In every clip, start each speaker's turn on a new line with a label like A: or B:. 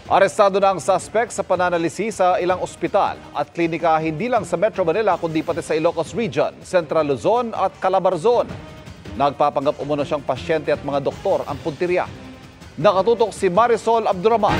A: Arestado na ang suspect sa pananalisi sa ilang ospital at klinika hindi lang sa Metro Manila kundi pati sa Ilocos Region, Central Luzon at Calabarzon. Nagpapanggap umano siyang pasyente at mga doktor ang puntirya. Nakatutok si Marisol Abduraman.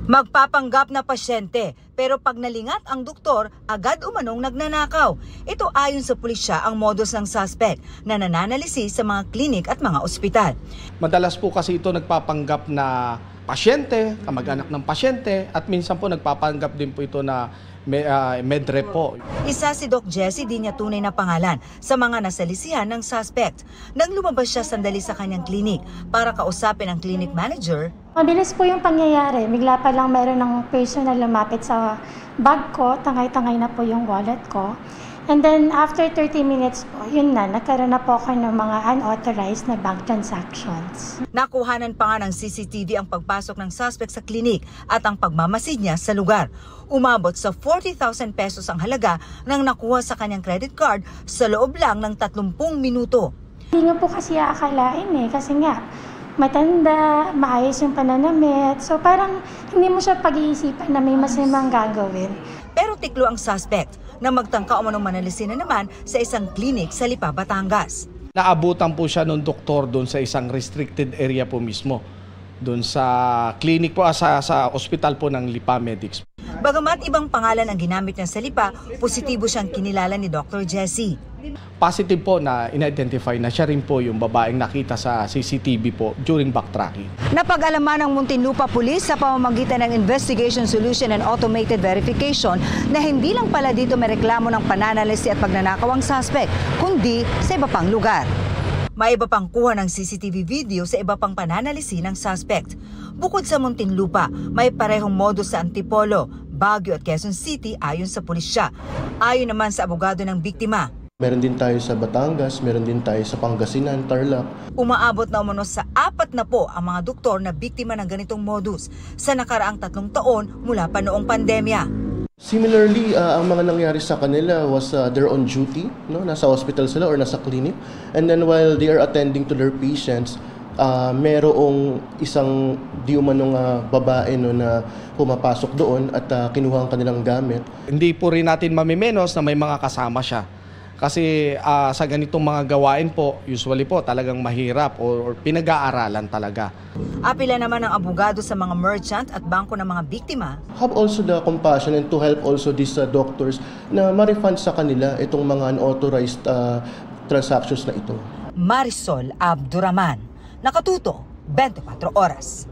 B: Magpapanggap na pasyente pero pag nalingat ang doktor, agad umanong nagnanakaw. Ito ayon sa pulisya ang modus ng suspect na nananalisi sa mga klinik at mga ospital.
C: Madalas po kasi ito nagpapanggap na pasyente, kamag-anak ng pasyente at minsan po nagpapanggap din po ito na medrep po.
B: Isa si Doc Jessie, di niya tunay na pangalan, sa mga nasalisihan ng suspect. Nang lumabas siya sandali sa kanyang klinik para kausapin ang clinic manager.
D: Mabilis po yung pangyayari. Bigla pa lang meron ng person na lumapit sa bag ko, tangay-tangay na po yung wallet ko. And then after 30 minutes po, yun na, nagkaroon na po ako ng mga unauthorized na bank transactions.
B: Nakuhanan pa nga ng CCTV ang pagpasok ng suspect sa klinik at ang pagmamasid niya sa lugar. Umabot sa 40,000 pesos ang halaga ng nakuha sa kanyang credit card sa loob lang ng 30 minuto.
D: Hindi nga po kasi aakalain kasi nga, matanda, maayos yung pananamit. So parang hindi mo siya pag-iisipan na may masamang gagawin.
B: Pero tiklo ang suspect na magtangka umanong manalisin na naman sa isang klinik sa Lipa, Batangas.
C: Naabutan po siya ng doktor doon sa isang restricted area po mismo. Doon sa clinic po, sa ospital po ng Lipa Medics.
B: Bagamat ibang pangalan ang ginamit niya sa Lipa, positibo siyang kinilala ni Dr. Jessie.
C: Positive po na in-identify na siya rin po yung babaeng nakita sa CCTV po during backtracking.
B: Napag-alaman ng Muntinlupa Police sa pamamagitan ng Investigation Solution and Automated Verification na hindi lang pala dito may reklamo ng pananalisi at pagnanakaw ang suspect, kundi sa iba pang lugar. May iba pang kuha ng CCTV video sa iba pang pananalisi ng suspect. Bukod sa Muntinlupa, may parehong modus sa Antipolo, Baguio at Quezon City ayon sa pulisya. Ayon naman sa abogado ng biktima.
E: Meron din tayo sa Batangas, meron din tayo sa Pangasinan, Tarlac.
B: Umaabot na umano sa 4 na po ang mga doktor na biktima ng ganitong modus sa nakaraang 3 taon mula pa noong pandemya.
E: Similarly, ang mga nangyari sa kanila was they're on duty, no? Nasa hospital sila or nasa clinic. And then while they are attending to their patients, merong isang di umanong babae na pumapasok doon at kinuha ang kanilang gamit.
C: Hindi po rin natin mamimenos na may mga kasama siya. Kasi sa ganitong mga gawain po, usually po talagang mahirap or pinag-aaralan talaga.
B: Apila naman ng abogado sa mga merchant at bangko ng mga biktima.
E: Have also the compassion and to help also these doctors na ma-refund sa kanila itong mga unauthorized transactions na ito.
B: Marisol Abduraman, Nakatuto, 24 Oras.